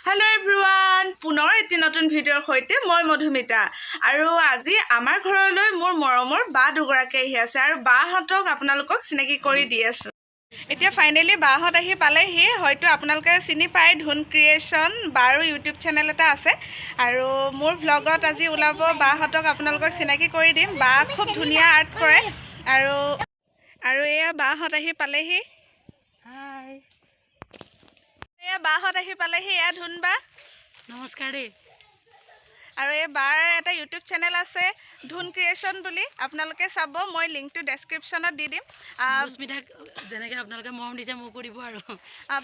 Hello everyone, পুনৰ এটি নতুন ভিডিঅ'ৰ সৈতে মই মধুমিতা আৰু আজি আমাৰ ঘৰলৈ মোৰ মৰমৰ বা দুগৰাকী আহি আছে আৰু বাহঁতক আপোনালোকক চিনাকি কৰি দি আছো। এতিয়া ফাইনেলি বাহঁত আহি পালেহি, হয়তো আপোনালোকে চিনি পায় ধুন ক্ৰিয়েশ্যন বাৰো ইউটিউব চেনেল এটা আছে আৰু মোৰ ভ্লগত আজি ওলাব বাহঁতক আপোনালোকক চিনাকি কৰি দিম। বা খুব ধুনীয়া আৰ্ট কৰে আৰু এয়া বাহঁত আহি পালেহি। হাই, এয়া বাহঁত আহি পালেহি, এয়া ধুন বা। নমস্কাৰ দেই। আৰু এই বাৰ এটা ইউটিউব চেনেল আছে ধুন ক্ৰিয়েশ্যন বুলি, আপোনালোকে চাব, মই লিংকটো ডেছক্ৰিপশ্যনত দি দিম। স্মিতাক যেনেকৈ আপোনালোকে মৰম দিছে মোকো দিব। আৰু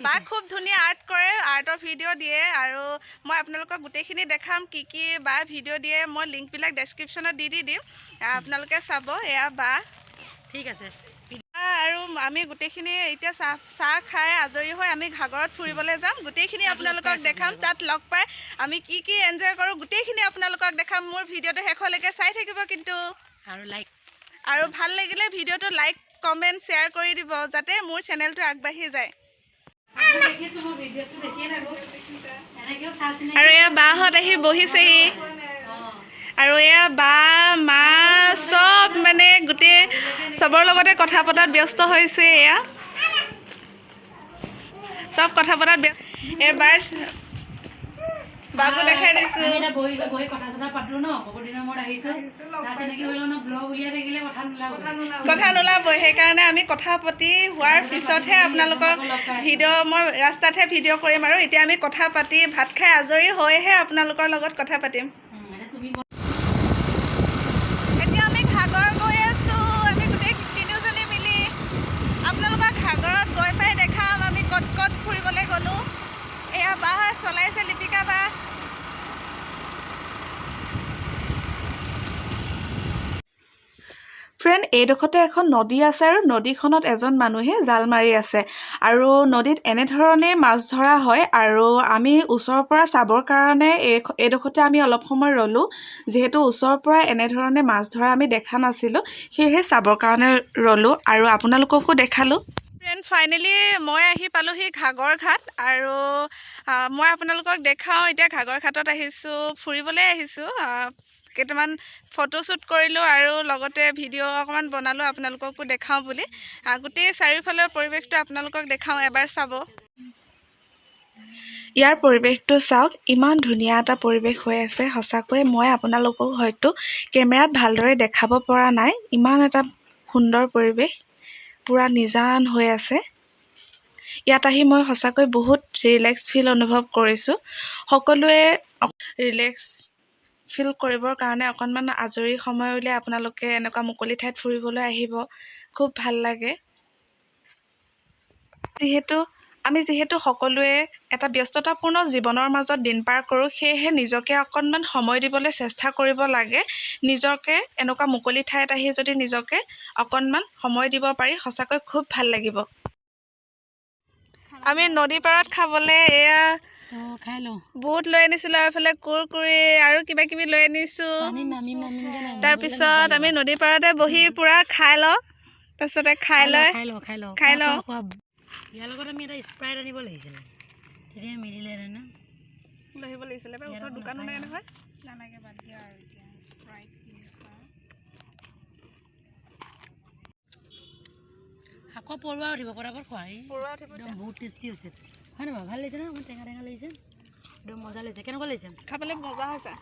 বা খুব ধুনীয়া আৰ্ট কৰে, আৰ্টৰ ভিডিঅ' দিয়ে আৰু মই আপোনালোকক গোটেইখিনি দেখাম কি কি বা ভিডিঅ' দিয়ে। মই লিংকবিলাক ডেছক্ৰিপশ্যনত দি দিম, আপোনালোকে চাব। এয়া বা, ঠিক আছে। আৰু আমি গোটেইখিনি এতিয়া চাহ খাই আজৰি হৈ আমি ঘাগৰত ফুৰিবলৈ যাম। গোটেইখিনি আপোনালোকক দেখাম, তাত লগ পাই আমি কি কি এনজয় কৰোঁ গোটেইখিনি আপোনালোকক দেখাম। মোৰ ভিডিঅ'টো শেষলৈকে চাই থাকিব কিন্তু, আৰু ভাল লাগিলে ভিডিঅ'টো লাইক কমেণ্ট শ্বেয়াৰ কৰি দিব যাতে মোৰ চেনেলটো আগবাঢ়ি যায়। আৰু এয়া বাহঁত আহি বহিছেহি আৰু এয়া বা মা চব মানে গোটেই চবৰ লগতে কথা পতাত ব্যস্ত হৈছে। এয়া চব কথা পতাত এবাৰ বাবু দেখাই দিছোঁ। কথা নোলাবই, সেইকাৰণে আমি কথা পাতি হোৱাৰ পিছতহে আপোনালোকৰ ভিডিঅ' মই ৰাস্তাতহে ভিডিঅ' কৰিম। আৰু এতিয়া আমি কথা পাতি ভাত খাই আজৰি হৈহে আপোনালোকৰ লগত কথা পাতিম। এতিয়া আমি ঘাগৰ গৈ আছোঁ, আমি গোটেই তিনিওজনী মিলি। আপোনালোকৰ ঘাগৰত গৈ পাই দেখাম আমি ক'ত ক'ত ফুৰিবলৈ গ'লোঁ। এয়া বা চলাইছে, লিপিকা বা। ফ্ৰেণ্ড, এইডোখৰতে এখন নদী আছে আৰু নদীখনত এজন মানুহে জাল মাৰি আছে আৰু নদীত এনেধৰণে মাছ ধৰা হয়। আৰু আমি ওচৰৰ পৰা চাবৰ কাৰণে এইডোখৰতে আমি অলপ সময় ৰ'লোঁ, যিহেতু ওচৰৰ পৰা এনেধৰণে মাছ ধৰা আমি দেখা নাছিলোঁ, সেয়েহে চাবৰ কাৰণে ৰ'লোঁ আৰু আপোনালোককো দেখালোঁ। ফ্ৰেণ্ড, ফাইনেলি মই আহি পালোঁহি ঘাগৰ ঘাট আৰু মই আপোনালোকক দেখাওঁ। এতিয়া ঘাগৰ ঘাটত আহিছোঁ, ফুৰিবলৈ আহিছোঁ। কেইটামান ফটোশ্বুট কৰিলোঁ আৰু লগতে ভিডিঅ' অকণমান বনালোঁ আপোনালোককো দেখাওঁ বুলি। গোটেই চাৰিওফালৰ পৰিৱেশটো আপোনালোকক দেখাওঁ, এবাৰ চাব। ইয়াৰ পৰিৱেশটো চাওক, ইমান ধুনীয়া এটা পৰিৱেশ হৈ আছে। সঁচাকৈ মই আপোনালোকক হয়তো কেমেৰাত ভালদৰে দেখাব পৰা নাই, ইমান এটা সুন্দৰ পৰিৱেশ, পূৰা নিজান হৈ আছে। ইয়াত আহি মই সঁচাকৈ বহুত ৰিলেক্স ফিল অনুভৱ কৰিছোঁ। সকলোৱে ৰিলেক্স ফিল কৰিবৰ কাৰণে অকণমান আজৰি সময় উলিয়াই আপোনালোকে এনেকুৱা মুকলি ঠাইত ফুৰিবলৈ আহিব, খুব ভাল লাগে। যিহেতু সকলোৱে এটা ব্যস্ততাপূৰ্ণ জীৱনৰ মাজত দিন পাৰ কৰোঁ, সেয়েহে নিজকে অকণমান সময় দিবলৈ চেষ্টা কৰিব লাগে। নিজকে এনেকুৱা মুকলি ঠাইত আহি যদি নিজকে অকণমান সময় দিব পাৰি, সঁচাকৈ খুব ভাল লাগিব। আমি নদী পাৰত খাবলৈ এয়া বুট লৈ আনিছিলোঁ, এইফালে কুৰকুৰি আৰু কিবা কিবি লৈ আনিছোঁ। তাৰপিছত আমি নদী পাৰতে বহি পূৰা খাই লওঁ। তাৰপিছতে খাই লওঁ। ইয়াৰ লগত আমি এটা স্প্ৰাইট আনিব লাগিছিলে, তেতিয়া মিলিলে ন। লৈ আহিব লাগিছিলে, ওচৰত দোকানো নাই নহয়। নালাগে, বাদ দিয়া আৰু এতিয়া স্প্ৰাইট আকৌ পৰুৱা উঠিব, পৰাপৰ খোৱা একদম বহুত টেষ্টি হৈছে, হয় নহয়? ভাল লাগিছে ন? মোৰ টেঙা টেঙা লাগিছে, একদম মজা লাগিছে। কেনেকুৱা লাগিছে? খাবলৈ মজা হৈছে।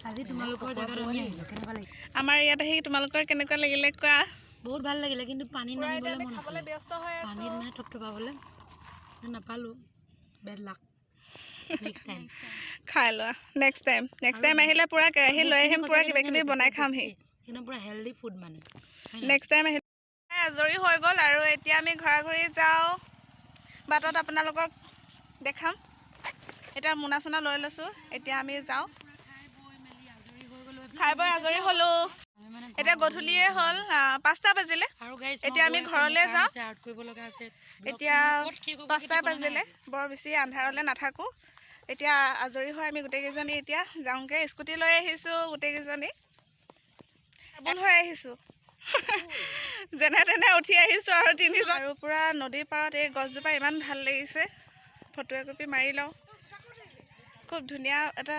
আজি তোমালোকৰ জেগাত আমি আহিলোঁ, কেনেকুৱা লাগিছে? আমাৰ ইয়াত আহি তোমালোকৰ কেনেকুৱা লাগিলে কোৱা? বহুত ভাল লাগিলে, কিন্তু পানীত নামিবলৈ মন খাবলৈ ব্যস্ত হৈ আছোঁ। পানীত মানে থপথপাবলৈ নাপালোঁ, বেড লাক। নেক্সট টাইম খাই লোৱা, নেক্সট টাইম আহিলে পূৰা কেৰাহী লৈ আহিম, পূৰা কিবা কিবি বনাই খামহি। একদম পূৰা হেল্ডি ফুড মানে। নেক্সট টাইম আহিলে আজৰি হৈ গ'ল আৰু এতিয়া আমি ঘৰা ঘৰি যাওঁ। বাটত আপোনালোকক দেখাম। এতিয়া মোনা চোনা লৈ লৈছোঁ, এতিয়া আমি যাওঁ। খাই বৈ আজৰি হ'লোঁ, এতিয়া গধূলিয়ে হ'ল, 5টা বাজিলে। এতিয়া আমি ঘৰলৈ যাওঁ। এতিয়া 5টা বাজিলে, বৰ বেছি আন্ধাৰলৈ নাথাকোঁ। এতিয়া আজৰি হৈ আমি গোটেইকেইজনী এতিয়া যাওঁগৈ। স্কুটি লৈ আহিছোঁ, গোটেইকেইজনী ডাবল হৈ আহিছোঁ। যেনে তেনে উঠি আহিছোঁ আৰু তিনিজন। আৰু পূৰা নদীৰ পাৰত এই গছজোপা ইমান ভাল লাগিছে, ফটো একপি মাৰি লওঁ। খুব ধুনীয়া এটা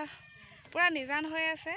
পূৰা নিজান হৈ আছে